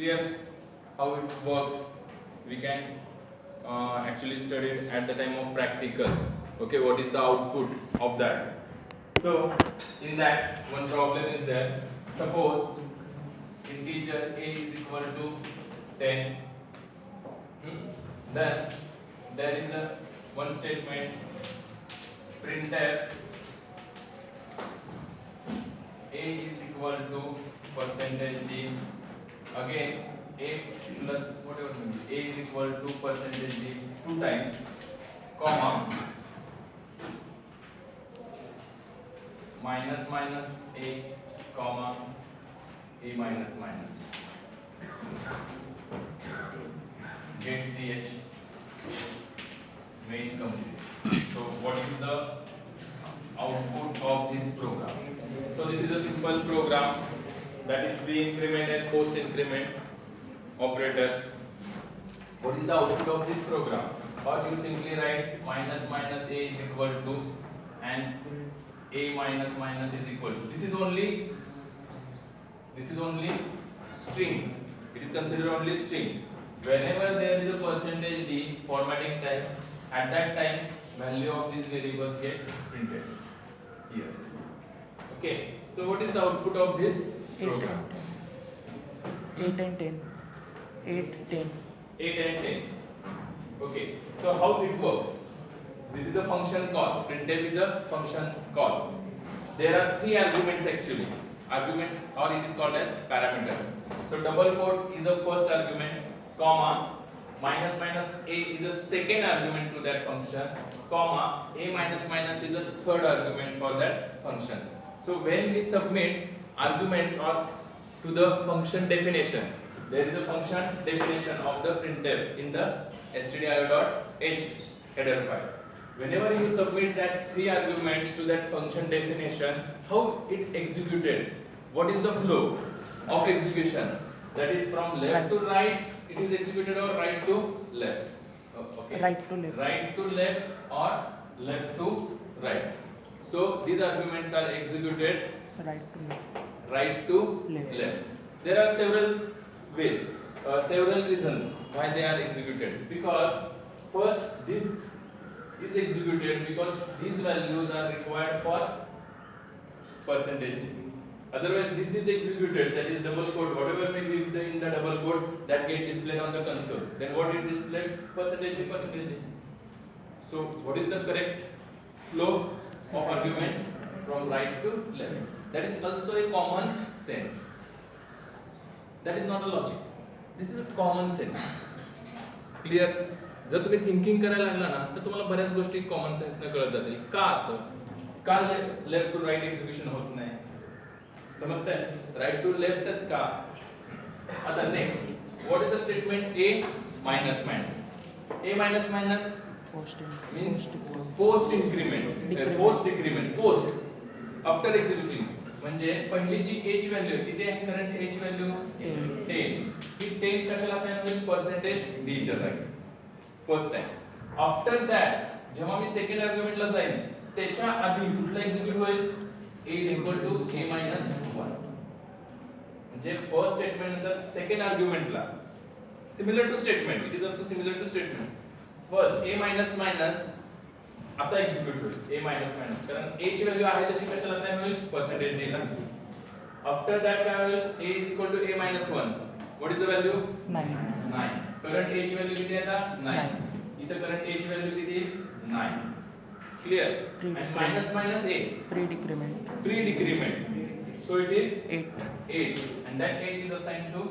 Clear how it works? We can actually study it at the time of practical. Okay, what is the output of that? So in that one problem is there. Suppose integer a is equal to 10. Then there is a one statement printf a is equal to percentage d. Again a plus whatever means a is equal to percentage d two times, comma minus minus a, comma a minus minus, get ch, main complete. So what is the output of this program? So this is a simple program that is pre-increment and post-increment operator. What is the output of this program? Or you simply write minus minus a is equal to and a minus minus is equal to. This is only string. It is considered only string. Whenever there is a percentage d formatting time, at that time value of these variables get printed here. Okay. So what is the output of this program? 8 and 10. 8, 10. 8 and 10. Okay. So how it works? This is a function call. Printf is a functions call. There are three arguments actually. Arguments, or it is called as parameters. So double quote is the first argument, comma minus minus a is the second argument to that function, comma a minus minus is the third argument for that function. So when we submit arguments or to the function definition, there is a function definition of the printf in the stdio.h header file. Whenever you submit that three arguments to that function definition, how it executed? What is the flow of execution? That is from left to right, it is executed, or right to left? Okay. Right to left. Right to left or left to right. So these arguments are executed Right to left. right to Left. left. There are several ways, several reasons why they are executed. Because first, this is executed because these values are required for percentage. Otherwise, this is executed, that is double quote, whatever may be in the double quote that get displayed on the console. Then what it displayed? Percentage, percentage. So what is the correct flow of arguments from right to left? That is also a common sense. That is not a logic. This is a common sense. Clear? जर तुम्ही thinking करायला लागला ना तर तुम्हाला बऱ्याच गोष्टी common sense ने कळत जातील. का असं? का लेफ्ट टू राइट एक्झिक्युशन होत नाही? समजतंय? राइट टू लेफ्टच का? आता next, what is the statement a minus minus? a minus minus means post increment, post decrement, post after executing. म्हणजे पहिली जी a ची व्हॅल्यू किती आहे? करंट a ची व्हॅल्यू 10. ही 10 कशाला असाइन होईल? पर्सेंटेज d च्या जागी. First time. आफ्टर दॅट जेव्हा मी सेकंड आर्ग्युमेंटला जाईन त्याच्या आधी कुठला एक्झिक्यूट होईल? a = a - 1. म्हणजे फर्स्ट स्टेटमेंट नंतर सेकंड आर्ग्युमेंटला similar to statement, it is also similar to statement. First a - आता एक्झिक्यूट होईल a - कारण a ची व्हॅल्यू आहे तशी कशाला असाइन होईल? पर्सेंटेज d ला. आफ्टर दॅट काय होईल? a = a - 1. What is the value? 9. Current a ची व्हॅल्यू किती आहे आता? 9. इथं करंट a ची व्हॅल्यू किती? 9. Clear? and minus minus a, pre-decrement, so it is 8 and that 8 is assigned to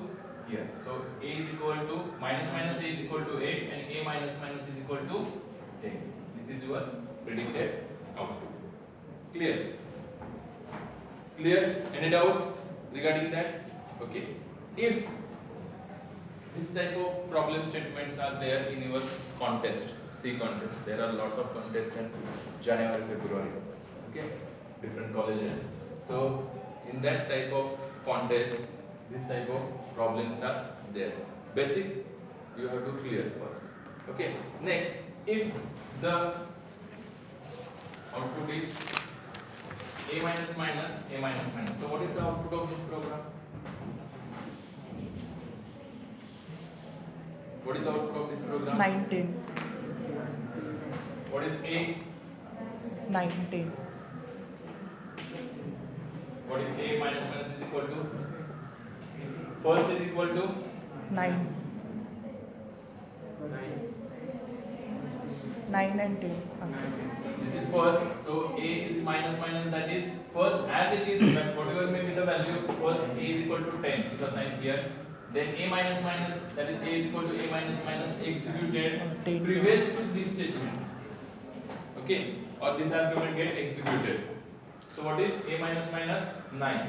here. So a is equal to minus minus a is equal to 8 and a minus minus is equal to 10. This is your predicted output. Clear? Any doubts regarding that? Okay. If this type of problem statements are there in your contest, C contest, there are lots of contests in January, February, okay, different colleges. So in that type of contest, this type of problems are there. Basics you have to clear first. Okay. Next, if the output is a minus minus, a minus minus, so what is the output of this program? What is the output of this program? 9, 10. What is A? 9, 10. What is A minus minus is equal to? First is equal to 9. 9 and 10. this is first, so A is minus minus, that is first as it is, but whatever may be the value, first A is equal to 10 is assigned here. Then A minus minus, that is A is equal to A minus minus executed 10. previous to this statement. Okay, or this argument get executed. So what is A minus minus? 9.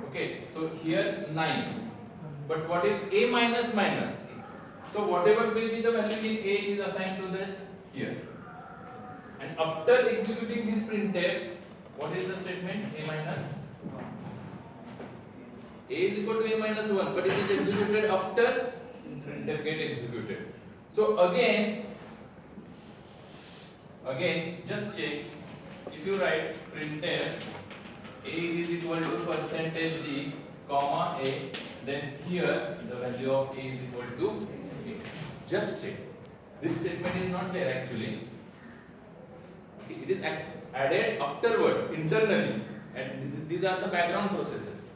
Okay, so here 9. But what is A minus minus? So whatever will be the value in A is assigned to the here. And after executing this printf, what is the statement? A minus 1. A is equal to A minus 1, but it is executed after printf get executed. So again, just check. If you write printf A is equal to percentage D, comma A, then here the value of A is equal to A. Just check. This statement is not there actually. Okay, it is added afterwards, internally, and these are the background processes.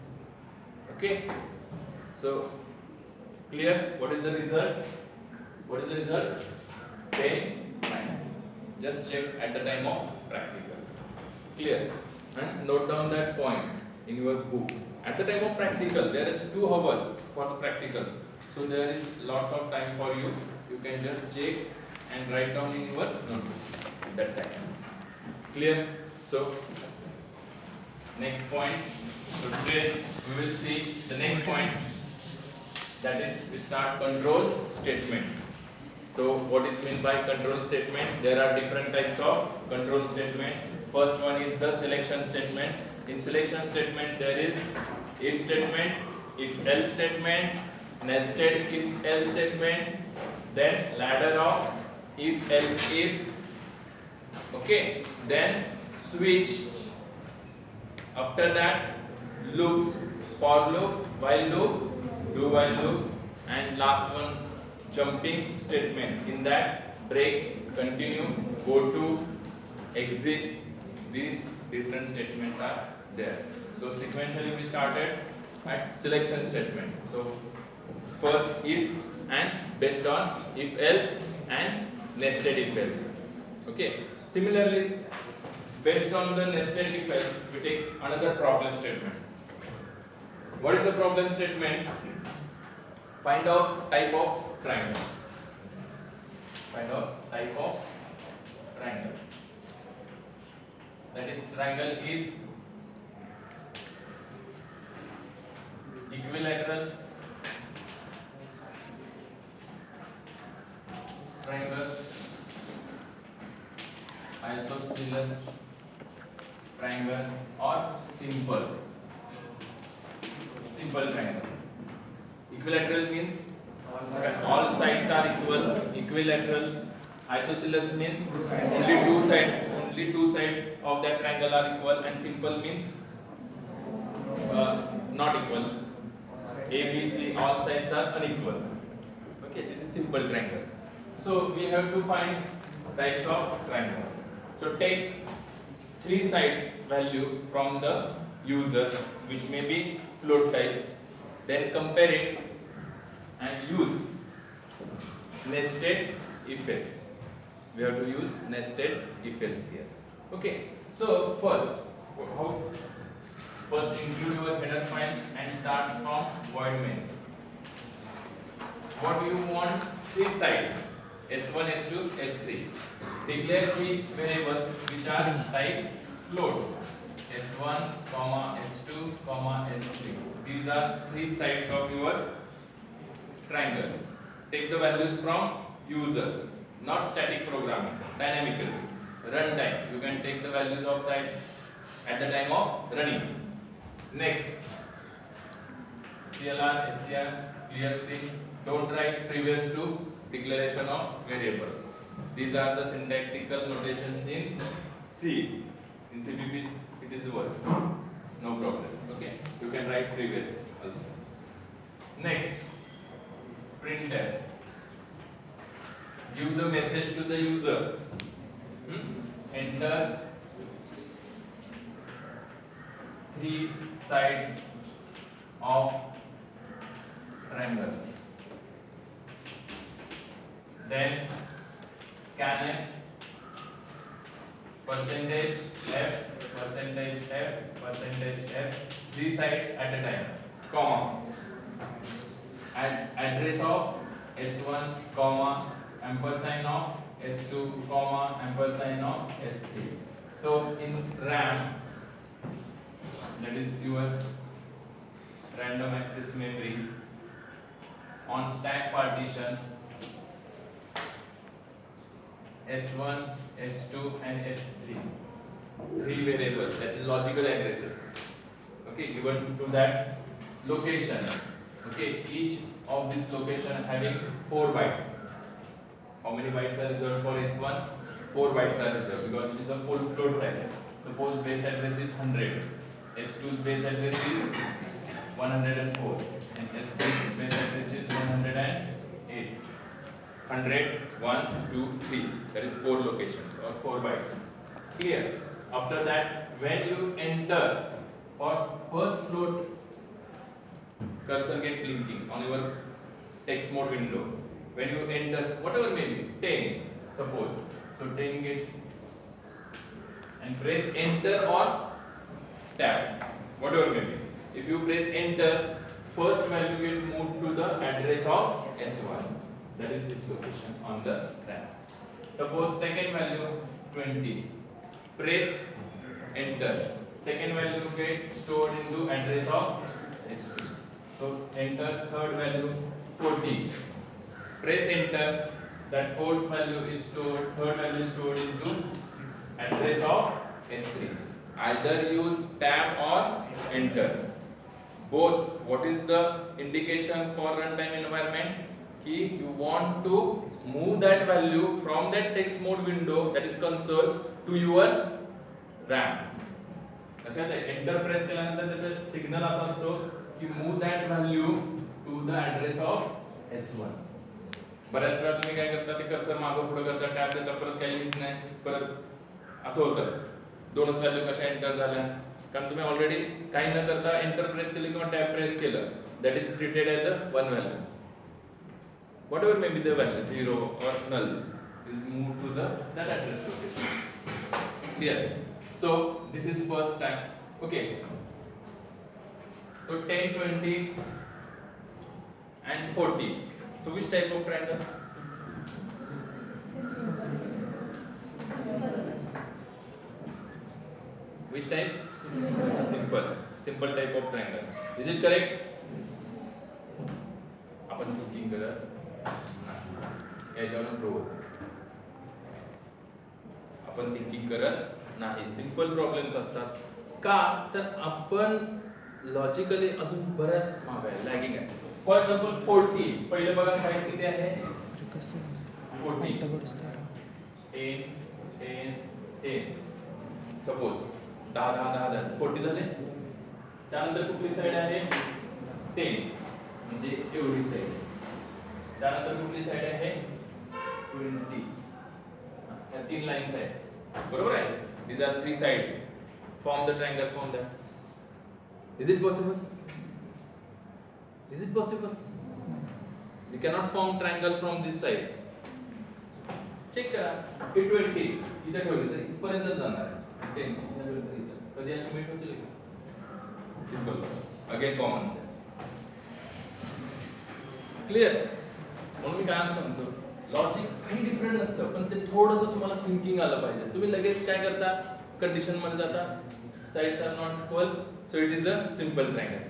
Okay, so clear? What is the result? What is the result? 10, 9. Just check at the time of practicals. Clear? And note down that points in your book. At the time of practical, there is 2 hours for the practical. So there is lots of time for you. You can just check and write down in your notebook that time. Clear? So next point. So today we will see the next point. That is, we start control statement. So what is meant by control statement? There are different types of control statement. First one is the selection statement. In selection statement there is if statement, if else statement, nested if else statement, then ladder of if else if. Okay, then switch. After that loops, for loop, while loop, do while loop, and last one jumping statement. In that break, continue, go to, exit. These different statements are there. So sequentially we started at selection statement. So first if and based on if else and nested if else. Okay. Similarly, based on the nested if else, we take another problem statement. What is the problem statement? Find out type of triangle. Find out type of triangle. That is, triangle is equilateral, triangle, isosceles triangle, or simple triangle. Equilateral means all sides are equal. Equilateral. Isosceles means only two sides of that triangle are equal, and simple means not equal. A, B, C, all sides are unequal. Okay, this is simple triangle. So we have to find types of triangle. So take 3 sides value from the user, which may be float type, then compare it and use nested if else. We have to use nested if else here. Okay, so first include your header file and start from void main. What do you want? 3 sides, S1, S2, S3. Declare 3 variables which are type float, S1, S2, S3. These are 3 sides of your triangle. Take the values from users, not static programming, dynamically. Runtime, you can take the values of sides at the time of running. Next, CLR, SCR, clear screen. Don't write previous to declaration of variables. These are the syntactical notations in C. In CPP, it is word. No problem. Okay, you can write previous also. Next, printf. give the message to the user. Enter 3 sides of triangle. Then scanf percentage F, 3 sides at a time, comma, address of S1, comma, ampersand of S2, comma, ampersand of S3. So in RAM, that is your random access memory, on stack partition, S1, S2 and S3, 3 variables, that is logical addresses, okay, given to that location. Okay, each of this location having 4 bytes. How many bytes are reserved for S1? 4 bytes are reserved because it is a full float type. Suppose base address is 100, S2's base address is 104 and S3's base address is 108. 100, 1, 2, 3. That is 4 locations or 4 bytes. Clear? After that, when you enter for first float, cursor get blinking on your text mode window. When you enter whatever may be 10, suppose, so 10 gets, and press enter or tab, whatever may be. If you press enter, first value will move to the address of S1. That is this location on the RAM. Suppose second value 20. Press enter. Second value get stored into address of S2. So enter third value 40. Press enter. That fourth value is stored. Third value is stored into address of S3. Either use tab or enter. Both. What is the indication for runtime environment? Key, you want to move that value from that text mode window, that is console, to your RAM. लक्षात आहे, enter press केल्यानंतर त्याचा signal असा असतो की move that value to the address of S1. बऱ्याच वेळा तुम्ही काय करता, ते कर्सर मागं पुढे करता, टॅब देता, परत काही लिहित नाही, परत असं होतं. दोनच व्हॅल्यू कशा एंटर झाल्या, कारण तुम्ही ऑलरेडी काही न करता एंटर प्रेस केलं किंवा टॅब प्रेस केलं, that is treated as a one value. Whatever may be the value, 0 or null, is moved to that address location. Clear? So this is first time. Okay. So 10, 20 and 40. So which type of triangle? Which type? Simple. Simple type of triangle. Is it correct? आपण thinking करा. याच्यावर pro आपण thinking करत नाही. Simple problems असतात का, तर आपण लॉजिकली अजून बऱ्याच मागे आहे, लॅगिंग आहे. फॉर एक्झाम्पल 40, पहिले बघा साईड किती आहे, 40, 10 10 10. सपोज 10 10 10 10 40 झाले. त्यानंतर कुठली साईड आहे, 10, म्हणजे एवढी साईड. त्यानंतर कुठली साईड आहे, 20. ह्या 3 लाईन्स आहेत, बरोबर आहे. these are 3 sides, form the triangle from them. Is it possible? Is it possible? We cannot form triangle from these sides. Check करा, हे 20 इथे ठेवली तर इथपर्यंत जाणार आहे, 10 इथे ठेवली तर इथे कधी अशी मीट होतील. Simple, again common sense. Clear? म्हणून मी काय सांगतो, लॉजिक काही डिफरंट नसतं, पण ते थोडंसं तुम्हाला थिंकिंग आलं पाहिजे. तुम्ही लगेच काय करता, कंडिशन मध्ये जाता, sides are not equal, so it is a simple triangle.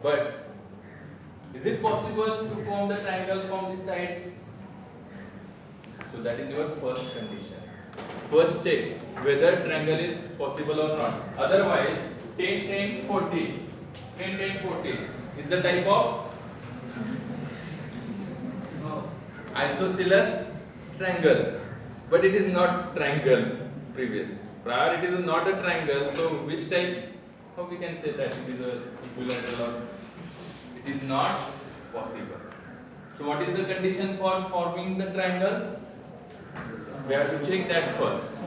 But is it possible to form the triangle from this sides? So that is your first condition. First check whether triangle is possible or not. Otherwise 10 10 40 10 10 40 is the type of isosceles triangle, but it is not triangle. Prior it is not a triangle, so which type, how we can say that it is a equilateral or it is not possible. So what is the condition for forming the triangle? We have to check that first.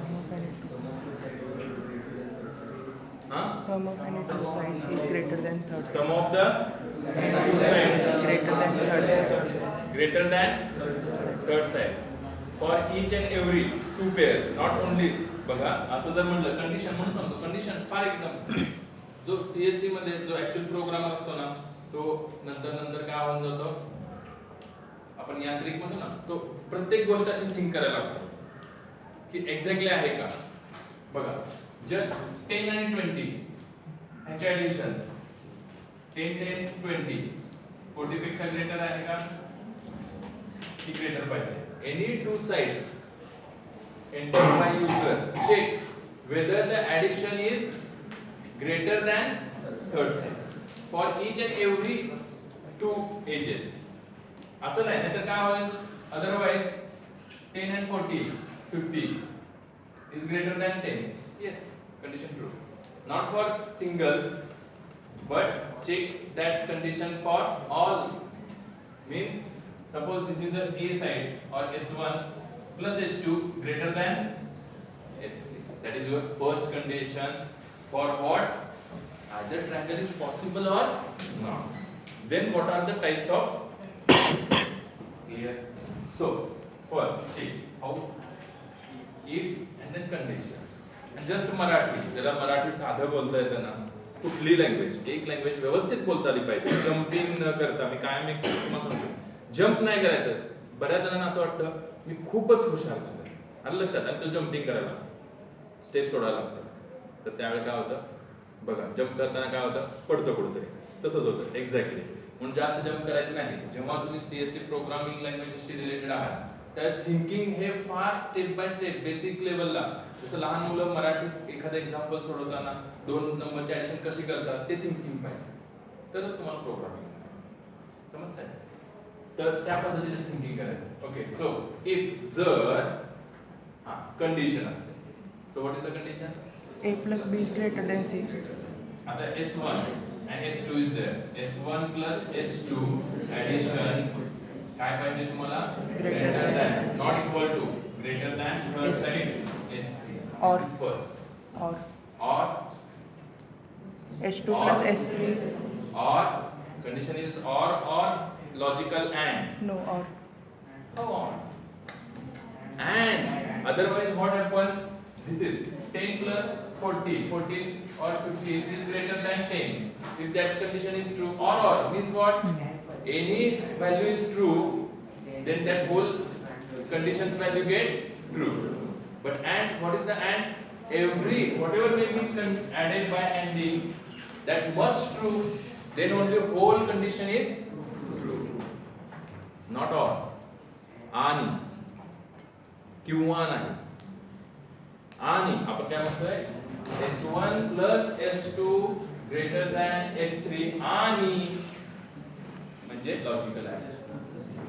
Huh? Sum of any two sides is greater than third side. Sum of the two sides Greater than third side. greater than third side. For each and every two pairs, not only बघा असं जर म्हणलं condition म्हणून सांगतो condition for example जो CSC मध्ये जो actual programmer असतो ना तो नंतर काय होऊन जातो आपण यांत्रिक म्हणतो ना तो प्रत्येक गोष्ट अशी थिंक करायला लागतो की एक्झॅक्टली आहे का बघा जस्ट 10 आणि 20 ह्याचे ऍडिशन 10 10 20 40 पेक्षा ग्रेटर आहे का की ग्रेटर पाहिजे any two sides entered by user check whether the addition is greater than third side for each and every two edges असं नाही नाहीतर काय होईल otherwise 10 and 40 50 is greater than 10 yes condition true not for single but check that condition for all means suppose this is a A side or S1 plus S2 greater than S3 that is your first condition for what either triangle is possible or not then what are the types of clear so first check how if and then condition and just Marathi जरा मराठी साधं बोलता येतं ना कुठली language एक language व्यवस्थित बोलता आली पाहिजे जंपिंग न करता मी कायम एक तुम्हाला सांगतो जंप नाही करायचं बऱ्याच जणांना असं वाटतं मी खूपच हुशार झालो आलं लक्षात आणि तो जंपिंग करायला स्टेप सोडायला लागतं तर त्यावेळी काय होतं बघा जंप करताना काय होतं पडतं कुठंतरी तसंच होतं एक्झॅक्टली म्हणून जास्त जंप करायचे नाही जेव्हा तुम्ही सीएससी प्रोग्रामिंग लँग्वेजशी रिलेटेड आहात त्या थिंकिंग हे फार स्टेप बाय स्टेप बेसिक लेवलला जसं लहान मुलं मराठी एखादं एक्झाम्पल सोडवताना 2 नंबरची ऍडिशन कशी करतात ते थिंकिंग पाहिजे तरच तुम्हाला प्रोग्रामिंग समजतंय तर त्या पद्धतीने थिंकिंग करायचं ओके सो इफ जर हा कंडिशन असते so what is the condition A plus B is greater than C. आता S1 and S2 is there S1 plus S2 addition काय पाहिजे तुम्हाला greater than not equal to greater than third side S3 Or first or or S2 plus S3 is or condition is or logical and no or how on and otherwise what happens this is 10 plus 40 14 or 15 is greater than 10 if that condition is true or means what any value is true then that whole condition's value get true but and what is the and every whatever may be added by anding that must true then only whole condition is true not or आणि किंवा नाही आणि आपण काय म्हणतोय S1 plus S2 greater than S3 आणि म्हणजे logical आहे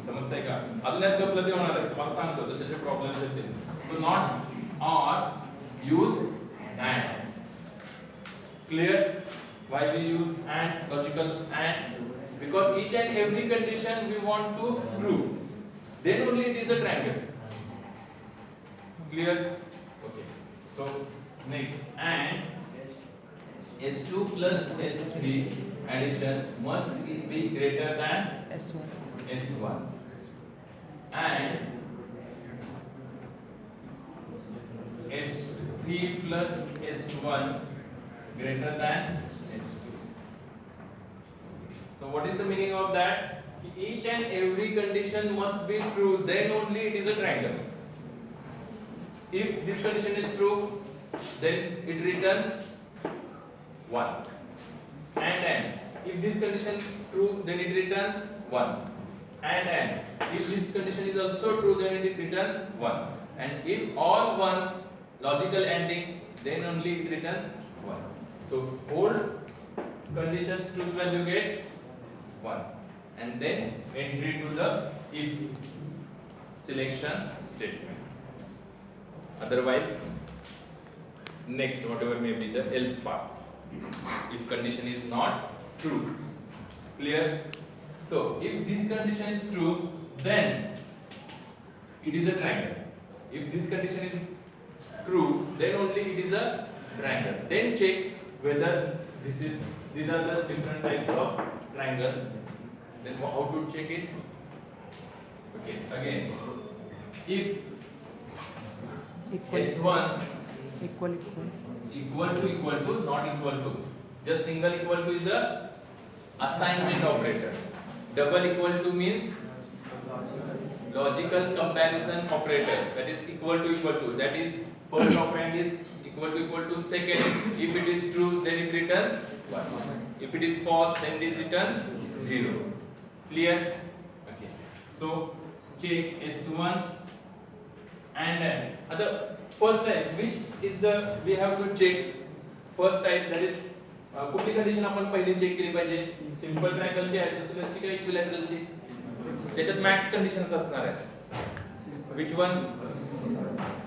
समजतंय का अजून एक गफलती होणार आहे तुम्हाला सांगतो जसे प्रॉब्लेम्स येतील सो नॉट और use and clear why we use and logical and because each and every condition we want to prove then only it is a triangle clear okay so next and S2 plus S3 addition must be greater than S1 and S3 plus S1 greater than S2 so what is the meaning of that each and every condition must be true then only it is a triangle if this condition is true then it returns 1 and if this condition true then it returns 1 and if this condition is also true then it returns 1 and if all ones logical ending then only it returns 1 so whole conditions truth value get 1 and then entry to the if selection statement otherwise next whatever may be the else part if condition is not true clear So if this condition is true, then it is a triangle. If this condition is true, then only it is a triangle. Then check whether these are the different types of triangle. Then how to check it? Okay, again, if Equal. S1 Equal. equal to not equal to, just single equal to is the assignment operator. Double equal to means logical comparison operator, that is equal to, that is first operand is equal to second. If it is true, then it returns 1. If it is false, then it returns 0. Clear? Okay. So check S1 and then the first type, which is the we have to check first type, that is कुठली condition आपण पहिली check केली पाहिजे, simple triangle ची, isosceles ची, equilateral ची. त्याच्यात max conditions असणार आहेत. Which one?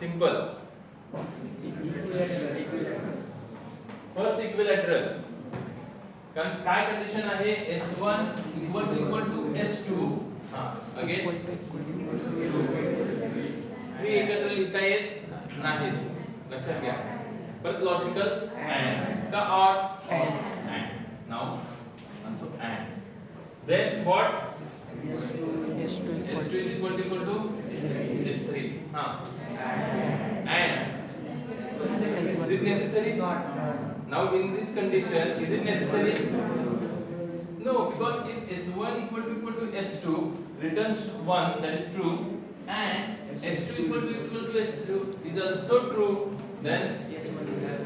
Simple. First equilateral. कारण काय कंडिशन आहे, S1 equal to S2. Again 3 एकत्र लिहिता येत नाही, लक्षात घ्या. परत लॉजिकल अँड का or and. Now also and then what? S2 is equal to S3. And is it necessary? Now in this condition, is it necessary? No, because if S1 equal to S2 returns 1, that is true, and S2 equal to S2 is also true, then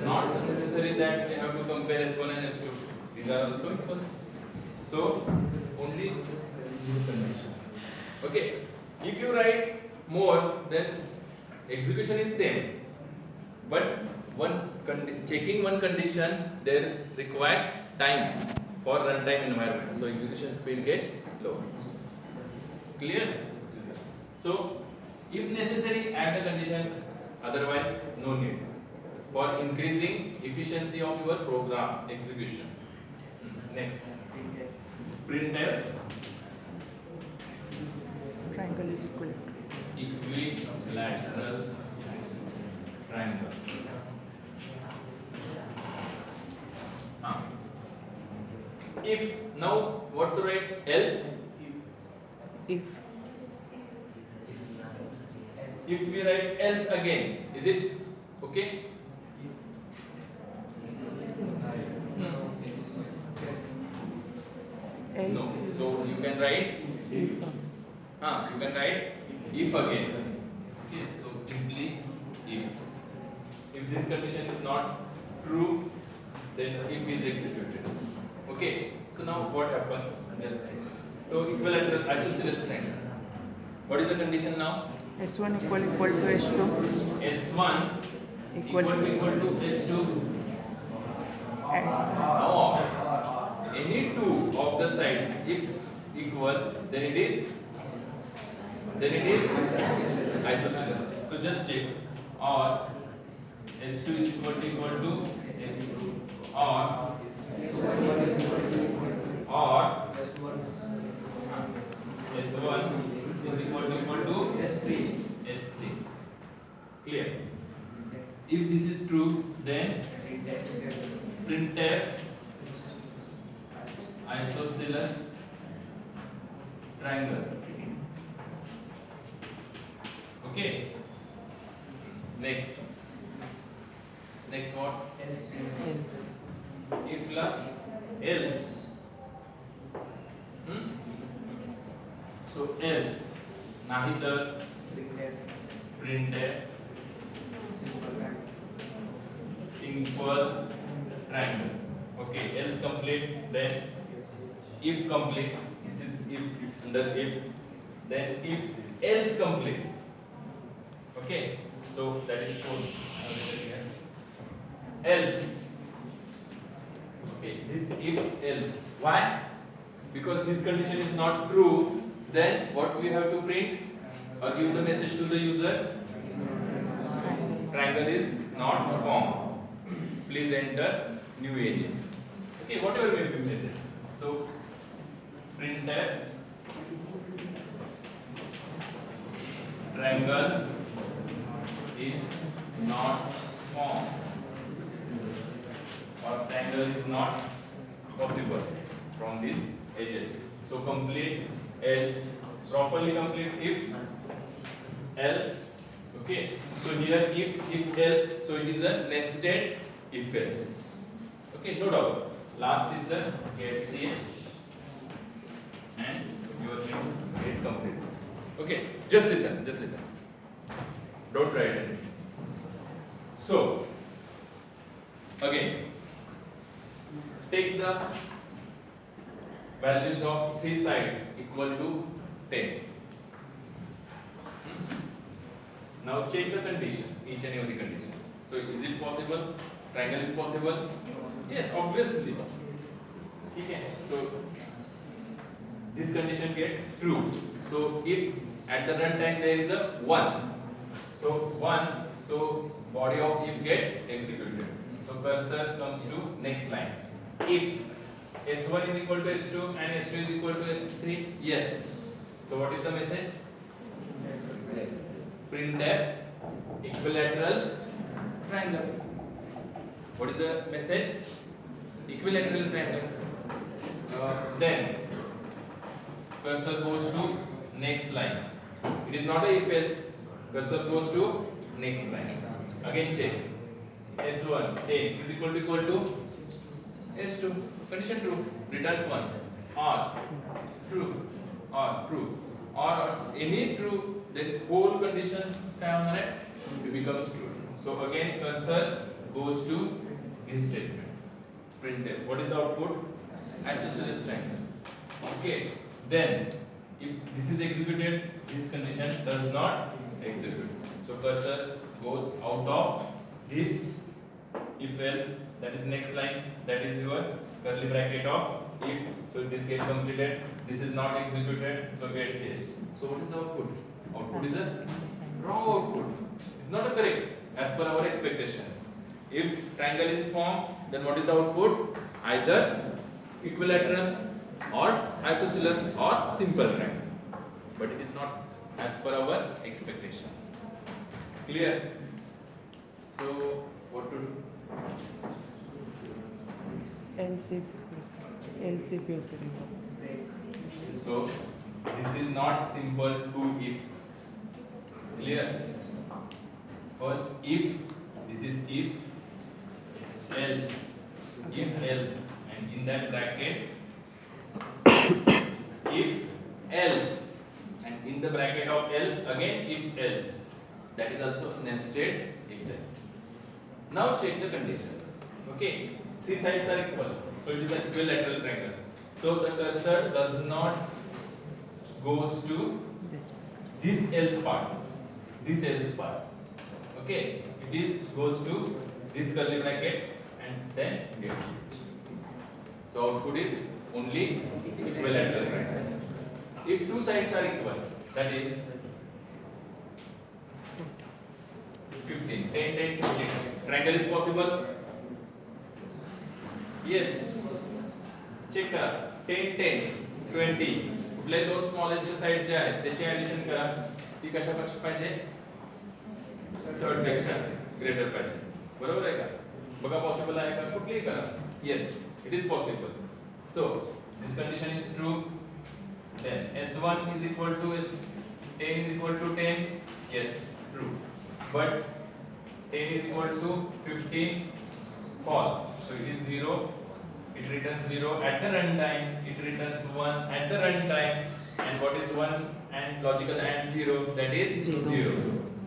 not necessary that we have to compare S1 and S2. These are also equal. So only this condition. Okay. If you write more, then execution is same. But checking one condition there requires time for runtime environment. So execution speed get low. Clear? So if necessary, add the condition. Otherwise, no need. For increasing efficiency of your program execution. Next. Printf. Triangle is equal. Equilateral triangle. If now what to write? Else. If we write else again, is it okay? No. So you can write if. You can write if again. Okay. So simply if. If this condition is not true, then if is executed. Okay. So now what happens? Just check. So equilateral isosceles triangle. What is the condition now? S1 equal to S2. S1 equal to S2. And Now any two of the sides if equal, then it is isosceles. So just check, or S2 is equal to S2, or S1 is equal to S3. Clear? If this is true, then printf isosceles triangle. Okay. Next what? If else. So else नाही तर printf simple triangle. Okay, else complete, then if complete. This is if under if, then if else complete. Okay, so that is true. Else. Okay, this if else. Why? Because this condition is not true. Then what we have to print or give the message to the user? Triangle is not formed. Please enter new edges. Okay, whatever may be message. So printf triangle is not formed or triangle is not possible from these edges. So complete else, properly complete if else. Okay, so here if else, so it is a nested if else. Okay, no doubt. Last is the get ch and your get complete. Okay, just listen, don't write it. So again, take the values of three sides equal to 10. Now check the conditions, each and every condition. So is it possible? Triangle is possible? Yes, obviously. Okay. So this condition gets true. So if at the runtime there is a 1, so 1, so body of if get executed. So cursor comes to next line. If S1 is equal to S2 and S2 is equal to S3, yes. So what is the message? Printf equilateral triangle. What is the message? Equilateral triangle. Then cursor goes to next line. It is not a if else. Cursor goes to next line. Again check. S1 A is equal to S2. Condition true. Returns 1. Or true. Or true. Or any true, then whole conditions it becomes true. So again cursor goes to this statement. Printf. What is the output? Isosceles triangle. Okay. Then if this is executed, this condition does not execute. So cursor goes out of this if else, that is next line, that is your curly bracket of if. So this gets completed, this is not executed, so gets here. So what is the output? Output is a wrong output. It's not a correct as per our expectations. If triangle is formed, then what is the output? Either equilateral or isosceles or simple triangle. But it is not as per our expectations. Clear? So what to do? LCP use करेंगे. So this is not simple two ifs. Clear? First if, this is if else, and in that bracket if else, and in the bracket of else again if else. That is also nested if else. Now check the conditions. Okay, three sides are equal, so it is an equilateral triangle. So the cursor does not goes to this else part. Okay, it is goes to this curly bracket and then gets it. So output is only equilateral triangle. If two sides are equal, that is 15, 10, 10, 15. Triangle is possible? Yes. Check करा. 10, 10, 20. कुठले दोन smallest sides जे आहेत त्याचे addition करा. ती कशापेक्षा पाहिजे? Third section greater पाहिजे. बरोबर आहे का? बघा पॉसिबल आहे का? कुठलीही करा. Yes, it is possible. So this condition is true. Then S1 is equal to 10 is equal to 10. Yes, true. But 10 is equal to 15, false. So it is 0. It returns 0 at the runtime. It returns 1 at the runtime. And what is 1 and logical and 0? That is 0.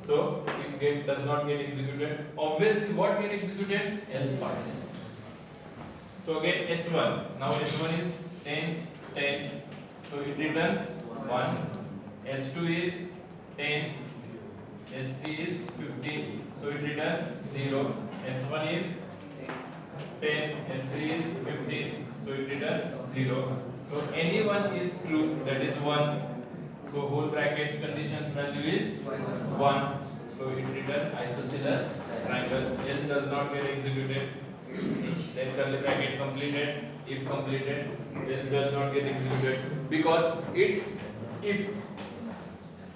So if get does not get executed, obviously what get executed? Else part. So again S1. Now S1 is 10, 10. So it returns 1. S2 is 10. S3 is 15. So it returns 0. S1 is 10. S3 is 15. So it returns 0. So any one is true, that is 1. So whole brackets conditions value is 1. So it returns isosceles triangle. Else does not get executed. Then curly bracket completed. if completed, else does not get executed, because it's if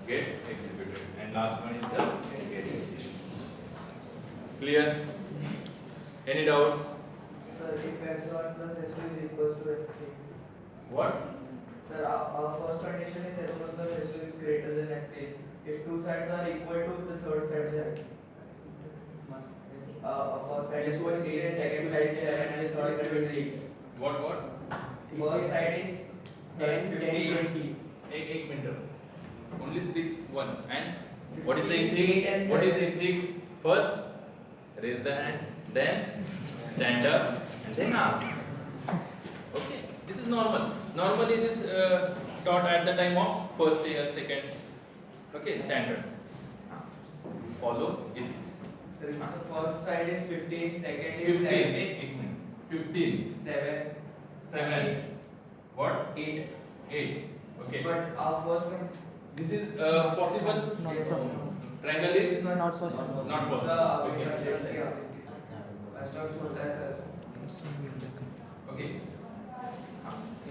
get executed, and last one is the get execution. Clear? Any doubts? Sir, if S1 plus S2 is equals to S3. What? Sir, our first condition is S1 plus S2 is greater than S3. If two sides are equal to the third side, then first side is S1 is 8, 8, second S2 side is is 7, and third side is 8. What? First side is 10, 15. 20. एक minute. Only speaks one. And what is the 8 and ethics? What is 7. ethics? First, raise the hand, then stand up, and then ask. Okay, this is normal. Normally, this is taught at the time of first year, second. Okay, standards. Follow ethics. Sir, if the first side is 15, second is 15. 7, एक minute. 15. 7, 7. What? 8. 8. Okay. But our first one, This is possible. Not Yes. possible. Triangle is Not possible. not the possible. Okay. construct होता है sir. Okay.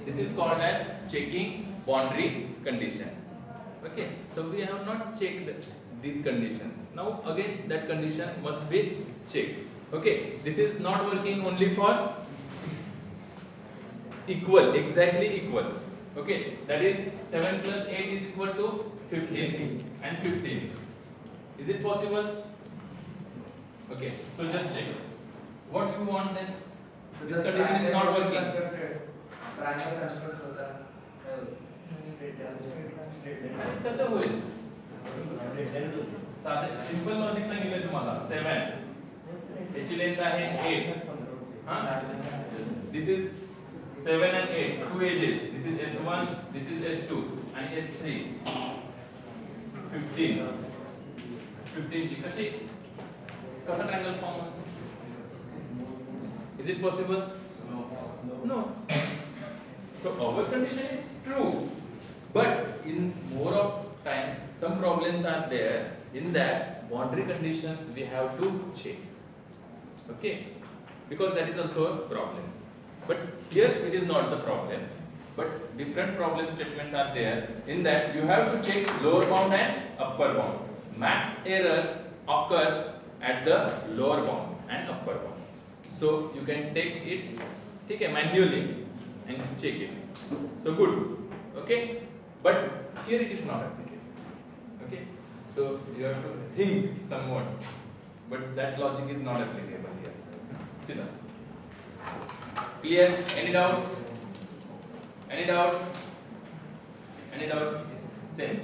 This is called as checking boundary conditions. Okay. So we have not checked these conditions. Now again that condition must be checked. Okay. This is not working only for equal, exactly equals. Okay. That is 7 plus 8 is equal to 15 and 15. Is it possible? Okay. So just check. What you want then? This condition is not working. Triangle construct होता है. आणि कसं होईल? साधे simple logic सांगितलं तुम्हाला 7 याची length आहे 8 हां this is 7 and 8 two edges, this is S1, this is S2 and S3 15 ची कशी कसा ट्रायंगल फॉर्म होतो? Is it possible? No. So our condition is true, but in more of times some problems are there. In that boundary conditions we have to check. Okay, because that is also a problem. But here it is not the problem. But different problem statements are there. In that you have to check lower bound and upper bound. Max errors occurs at the lower bound and upper bound. So you can take it manually and check it. So good. Okay. But here it is not applicable. Okay. So you have to think somewhat. But that logic is not applicable here. See that. Clear? Any doubts? Any doubts? Any doubts? Same.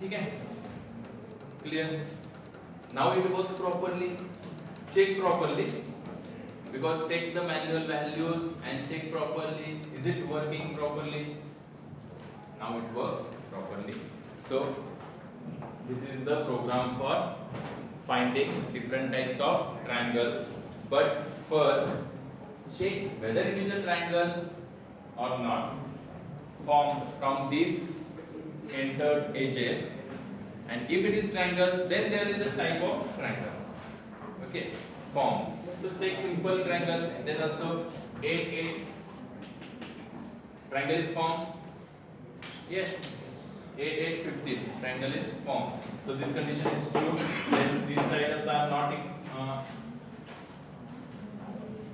ठीक है? Clear? Now it works properly. Check properly. Because take the manual values and check properly. Is it working properly? Now it works properly. So this is the program for finding different types of triangles. But first check whether it is a triangle or not formed from these entered edges, and if it is triangle then there is a type of triangle. Okay, form. So take simple triangle, then also 8 triangle is formed. Yes, 8 15 triangle is formed. So this condition is true. Then these sides are not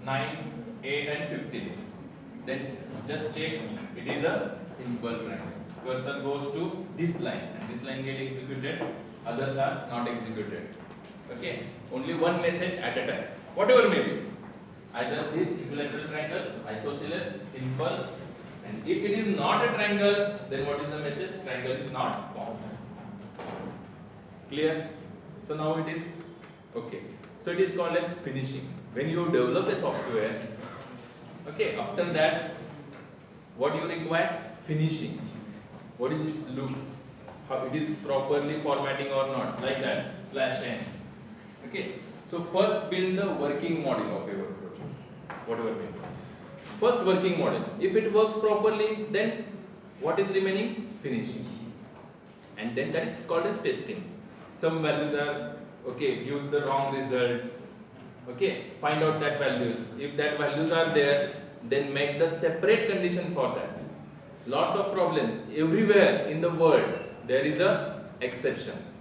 9, 8 and 15. Then just check it is a simple triangle. Cursor goes to this line and this line get executed, others are not executed. Okay, only one message at a time, whatever may be. Either this equilateral triangle, isosceles, simple, and if it is not a triangle, then what is the message? Triangle is not formed. Clear? So now it is okay. So it is called as finishing. When you develop a software, okay, after that, what you require? Finishing. What is its looks? How it is properly formatting or not? Like that, /n. Okay. So first build the working model of your project. Whatever may be. First working model. If it works properly, then what is remaining? Finishing. And then that is called as testing. Some values are okay, gives the wrong result. Okay, find out that values. If that values are there, then make the separate condition for that. Lots of problems everywhere in the world, there is a exceptions.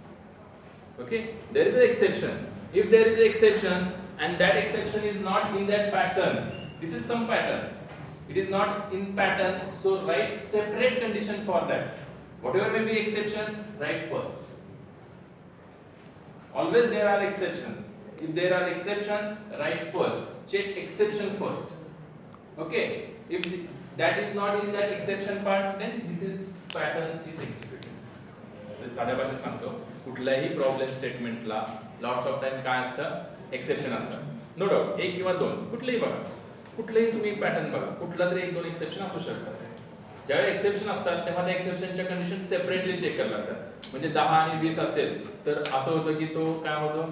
Okay, there is a exceptions. If there is a exceptions and that exception is not in that pattern, this is some pattern, it is not in pattern, so write separate condition for that. Whatever may be exception, write first. Always there are exceptions. If there are exceptions, write first. Check exception first. Okay, if that is not in that exception part, then this is pattern is executed. साध्या भाषेत सांगतो, कुठल्याही problem स्टेटमेंटला lots of time काय असतं, exception असतं. No doubt एक किंवा दोन कुठलेही बघा, कुठलेही तुम्ही पॅटर्न बघा, कुठला तरी एक दोन एक्सेप्शन असू शकतात. ज्यावेळी एक्सेप्शन असतात तेव्हा त्या एक्सेप्शनच्या कंडिशन सेपरेटली चेक करायला लागतात. म्हणजे 10 आणि 20 असेल तर असं होतं की तो काय होतो,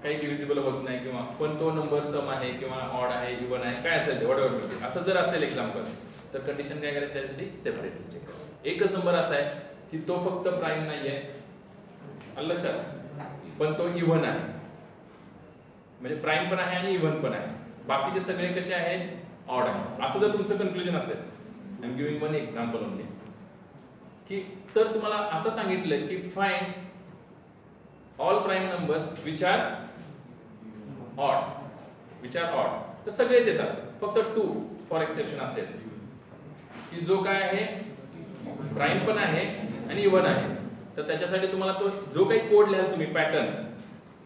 काही डिव्हिजिबल होत नाही, किंवा पण तो नंबर सम आहे किंवा ऑड आहे इवन आहे काय असेल ते व्हॉटएव्हर, असं जर असेल एक्झाम्पल, तर कंडिशन काय करायची त्यासाठी सेपरेटली चेक करायची. एकच नंबर असा आहे की तो फक्त प्राइम नाहीये, आलं लक्षात, पण तो इव्हन आहे, म्हणजे प्राइम पण आहे आणि इव्हन पण आहे, बाकीचे सगळे कसे आहेत, ऑड आहे. असं जर तुमचं कन्क्लुजन असेल, I am giving one example only, की तर तुम्हाला असं सांगितलं की find all prime numbers which are odd, तर सगळेच येतात, फक्त 2 फॉर एक्सेप्शन असेल की जो काय आहे प्राइम पण आहे आणि इव्हन आहे, तर त्याच्यासाठी तुम्हाला तो जो काही कोड लिहाल तुम्ही पॅटर्न,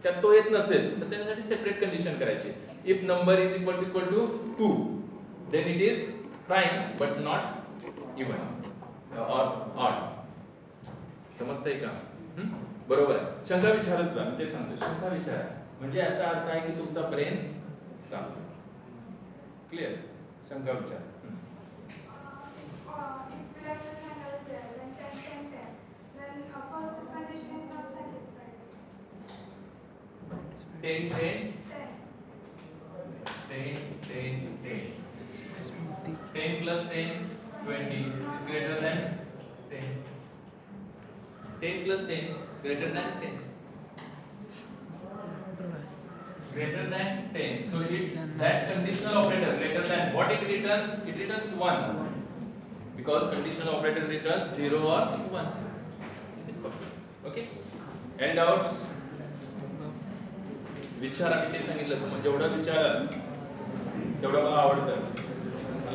त्यात तो येत नसेल तर त्याच्यासाठी सेपरेट कंडिशन करायची. If number is equal to 2 then it is prime but not even or odd. समजतंय का? बरोबर आहे. शंका विचारत जा, ते सांगतो, शंका विचारा, म्हणजे याचा अर्थ आहे की तुमचा ब्रेन चालतो. क्लिअर? शंका विचार. 10 10 10 plus 10 20 is greater than 10. 10 plus 10 greater than 10. Greater than 10. So if that conditional operator greater than, what it returns? It returns 1. Because conditional operator returns 0 or 1. Is it possible? Okay? End outs. विचारा, मी ते सांगितलं तुम्हाला, जेवढं विचाराल तेवढं मला आवडतं.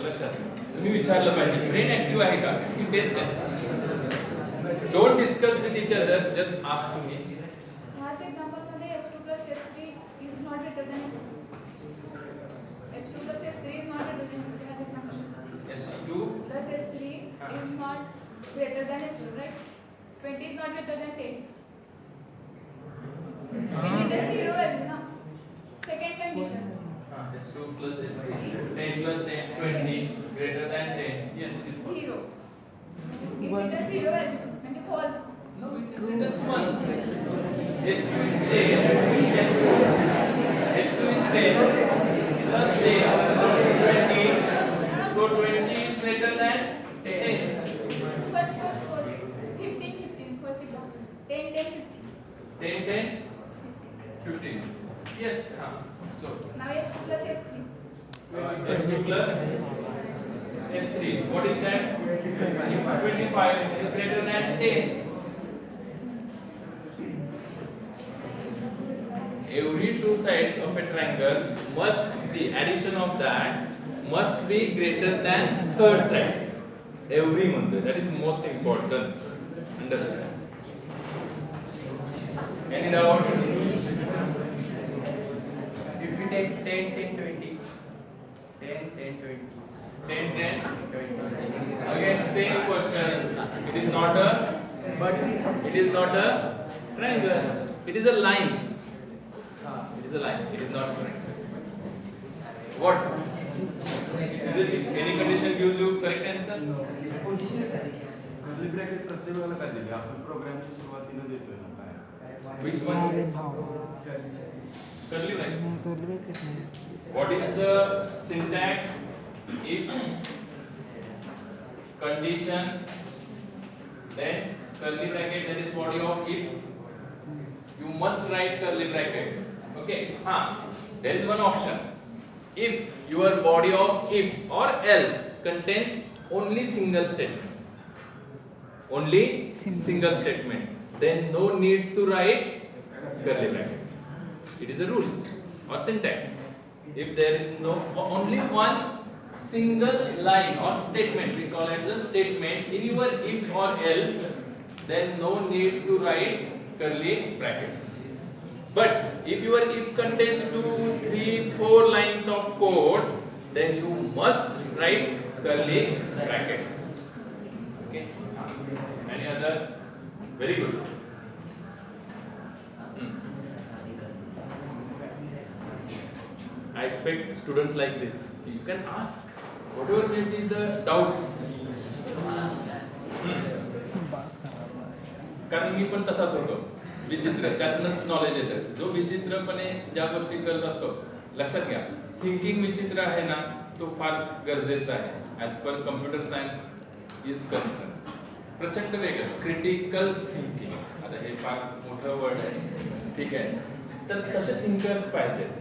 लक्षात तुम्ही विचारलं पाहिजे, ब्रेन ऍक्टिव्ह आहे का की टेस्ट आहे. Don't discuss with each other, just ask to me. याच एक्झाम्पल मध्ये S2 plus S3 is not greater than S2 plus S3 is not greater than S2 plus S3 is not greater than S2, right? 20 is not greater than 10. It is 0 value, na? Second condition. S2 plus S3, 10 plus 10, 20 greater than 10. Yes, it is possible. 0. If it is 0 value, and it false. No, it is 1. S2 is 10. S2 is 10 plus 10 20. So 20 is greater than 10. First. 15. First example. 10, 15. 10 10 15. Yes. So Now S2 plus S3. S2 plus S3. What is that? 25 is greater than 10. Every two sides of a triangle must be, addition of that must be greater than third side. Every म्हणतोय, that is most important. Understand? Any doubt? If we take 10, 10, 20. 10, 10, 20. 10 10. 20. Again same question. It is not a triangle. It is a line. It is a line. It is not a triangle. What? Is it any condition gives you correct answer? Curly bracket प्रत्येक वेळेला काय दिली? आपण प्रोग्रामच्या सुरुवातीला देतोय ना काय? Which one? Curly bracket. What is the syntax? If condition, then curly bracket, that is body of if. You must write curly brackets. Okay. there is one option. If your body of if or else contains only single statement, only single statement, then no need to write curly bracket. It is a rule or syntax. If there is no only one single line or statement, we call it the statement in your if or else, then no need to write curly brackets. But if your if contains 2, 3, 4 lines of code, then you must write curly brackets. Okay. Any other? Very good. I expect students like this. You can ask whatever may be the doubts. कारण मी पण तसाच होतो विचित्र, त्यातनंच knowledge येतं. जो विचित्रपणे ज्या गोष्टी करत असतो, लक्षात घ्या, थिंकिंग विचित्र आहे ना, तो फार गरजेचा आहे as per computer science is concern. प्रचंड वेगळं क्रिटिकल थिंकिंग, आता हे फार मोठं वर्ड आहे, ठीक आहे. तर तसे थिंकर्स पाहिजेत,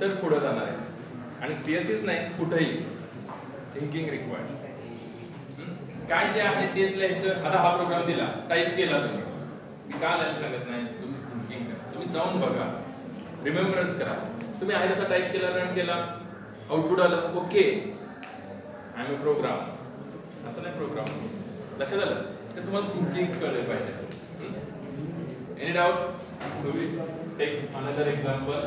तर पुढे जाणार आहे. आणि सीएससीच नाही, कुठेही थिंकिंग रिक्वायर्ड. काय जे आहे तेच लिहायचं. आता हा प्रोग्राम दिला, टाईप केला तुम्ही, मी का लिहायला सांगत नाही, तुम्ही थिंकिंग करा, तुम्ही जाऊन बघा, रिमेंबरच करा. तुम्ही आहे तसा टाईप केला, रन केला, आउटपुट आलं, okay I am a program. असं नाही प्रोग्राम, लक्षात आलं. तर तुम्हाला थिंकिंग कळले पाहिजे. Any doubts? So we take another example.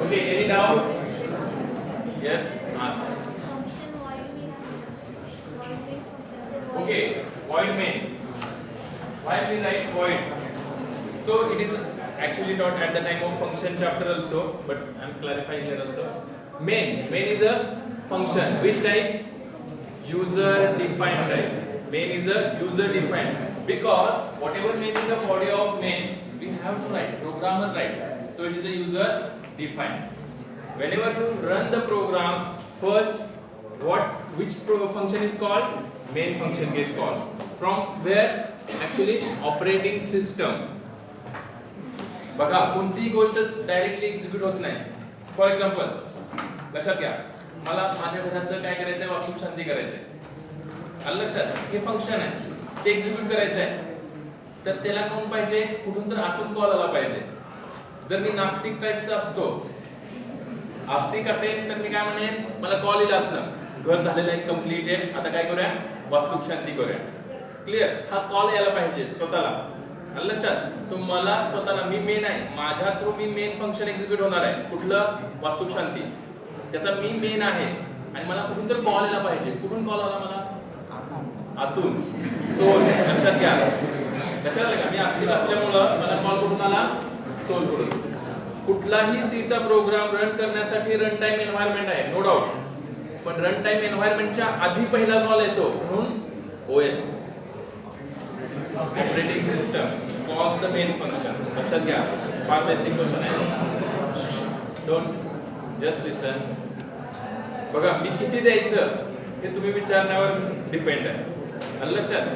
Okay, any doubts? Yes, ask. Okay, void main. Why we write void? So it is actually taught at the time of function chapter also, but I am clarifying here also. Main is a function. Which type? User defined type. Main is a user defined, because whatever may be the body of main, we have to write, programmer write. So it is a user defined. Whenever you run the program, first which function is called? Main function gets called. From where? Actually operating system. बघा, कोणतीही गोष्ट directly execute होत नाही. For example, लक्षात घ्या, मला माझ्या घराचं काय करायचंय, वास्तुशांती करायचंय. आलं लक्षात? हे फंक्शन आहे, ते एक्झिक्यूट करायचं आहे, तर त्याला कोण पाहिजे? कुठून तर आतून कॉल आला पाहिजे. जर मी नास्तिक टाइपचा असतो, आस्तिक असेल, तर मी काय म्हणेन, मला कॉल येईल आतनं, घर झालेलं आहे कम्प्लीटेड, आता काय करूया, वास्तुशांती करूया. क्लिअर? हा कॉल यायला पाहिजे स्वतःला. आलं लक्षात? तो मला स्वतःला, मी मेन आहे, माझ्या थ्रू मी मेन फंक्शन एक्झिक्यूट होणार आहे. कुठलं? वास्तुशांती. त्याचा मी मेन आहे आणि मला कुठून तर कॉल यायला पाहिजे. कुठून कॉल आला मला? आतून. सोल. लक्षात घ्या, लक्षात आलं का? मी आस्तिक असल्यामुळं मला कॉल कुठून आला? सोल कडून. कुठलाही सीचा प्रोग्राम रन करण्यासाठी रन टाइम एन्व्हायरमेंट आहे, नो डाऊट. पण रन टाइम एन्व्हायरमेंटच्या आधी पहिला कॉल येतो, म्हणून OS, operating system calls the main function. लक्षात घ्या, फार बेसिक क्वेश्चन आहे, डोंट जस्ट लिसन. बघा, मी किती द्यायचं हे तुम्ही विचारण्यावर डिपेंड आहे. लक्षात?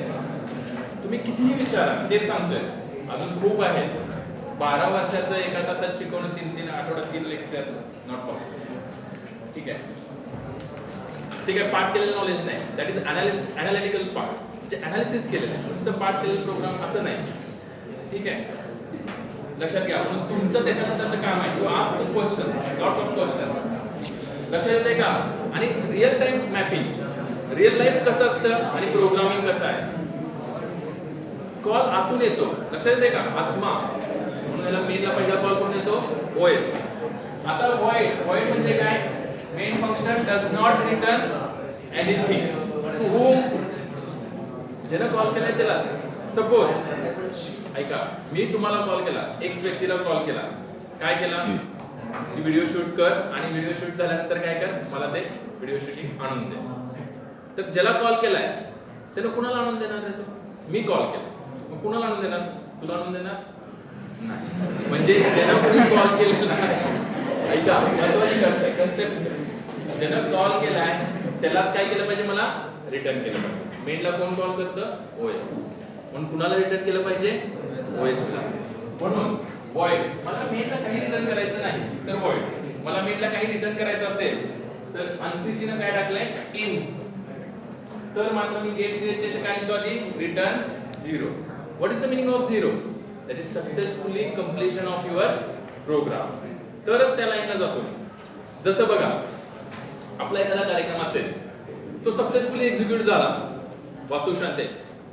तुम्ही कितीही विचारा, तेच सांगतोय. अजून खूप आहे. 12 वर्षाचं एका तासात शिकवणं, 3 आठवड्यात 3 लेक्चर, नॉट पॉसिबल. ठीक आहे, ठीक आहे. पाठ केलेलं नॉलेज नाही, दॅट इज अनालिटिकल पार्ट, म्हणजे अनालिसिस केलेलं आहे. नुसतं पाठ केलेलं प्रोग्राम असं नाही. ठीक आहे, लक्षात घ्या. म्हणून तुमचं त्याच्यानंतरचं काम आहे, to ask questions, lots of questions. लक्षात येते का? आणि real time mapping, real life कसं असतं आणि प्रोग्रामिंग कसं आहे. कॉल आतून येतो, लक्षात येते का? आत्मा. म्हणून याला मेनला पहिला कॉल कोण येतो? ओएस. आता व्हॉइड म्हणजे काय? Main function does not returns anything. To whom? ज्याने कॉल केलाय त्याला. सपोज ऐका, मी तुम्हाला कॉल केला, एक्स व्यक्तीला कॉल केला, काय केला की व्हिडिओ शूट कर, आणि व्हिडिओ शूट झाल्यानंतर काय कर, मला ते व्हिडिओ शूटिंग आणून दे. तर ज्याला कॉल केलाय त्याला कुणाला आणून देणार आहे? तो मी कॉल केला, मग कुणाला आणून देणार? तुला आणून देणार नाही. म्हणजे ज्यानं कॉल केलेला, ऐका महत्वाची गोष्ट आहे, कन्सेप्ट, ज्यानं कॉल केलाय त्यालाच काय केलं पाहिजे, मला रिटर्न केलं पाहिजे. मेनला कोण कॉल करतं ओएस. म्हणून कुणाला रिटर्न केलं पाहिजे ओएसला. म्हणून void मला मेनला काही रिटर्न करायचं नाही तर void. मला मेनला काही रिटर्न करायचं असेल तर अनसीसी ने काय टाकलंय इन. तर मात्र मी गेट चे काय लिहितो आधी return 0. What is the meaning of 0? That is successfully completion of your program. तरच त्या लाईनला जातो. जसं बघा आपला एखादा कार्यक्रम असेल तो सक्सेसफुली एक्झिक्यूट झाला, वास्तुशांती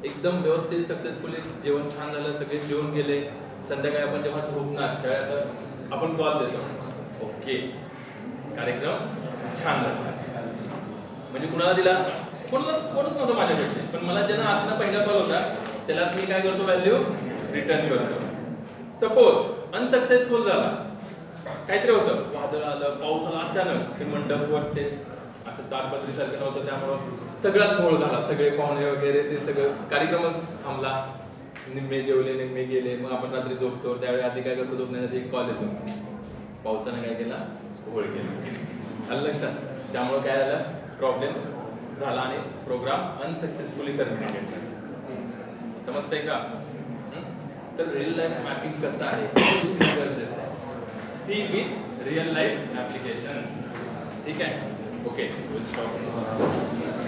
एकदम व्यवस्थित सक्सेसफुली जेवण छान झालं, सगळे जेवण गेले, संध्याकाळी आपण जेव्हा झोपणार त्यावेळेस आपण कॉल देतो ओके कार्यक्रम छान झाला. म्हणजे कुणाला दिला कोणच नव्हतं माझ्यापेक्षा, पण मला ज्यांना आतनं पहिला कॉल होता त्यालाच मी काय करतो व्हॅल्यू रिटर्न करतो. सपोज अनसक्सेसफुल झाला, काहीतरी होतं, वादळ आलं, पाऊस आला अचानक, ते मंडपवर ते असं ताडपत्री सारखं नव्हतं त्यामुळं सगळाच घोळ झाला, सगळे पाहुणे वगैरे ते सगळं कार्यक्रमच थांबला, निम्मे जेवले निम्मे गेले. मग आपण रात्री झोपतो त्यावेळी आधी काय करतो झोपण्यासाठी एक कॉल येतो, पावसानं काय केला घोळ केला. आलं लक्षात? त्यामुळं काय झालं प्रॉब्लेम झाला आणि प्रोग्राम अनसक्सेसफुली टर्मिनेटेड झाला. समजतंय का? तर रिअल लाईफ मॅपिंग कसं आहे गरजेचं आहे. सी विथ रिअल लाईफ ऍप्लिकेशन्स. ठीक आहे ओके.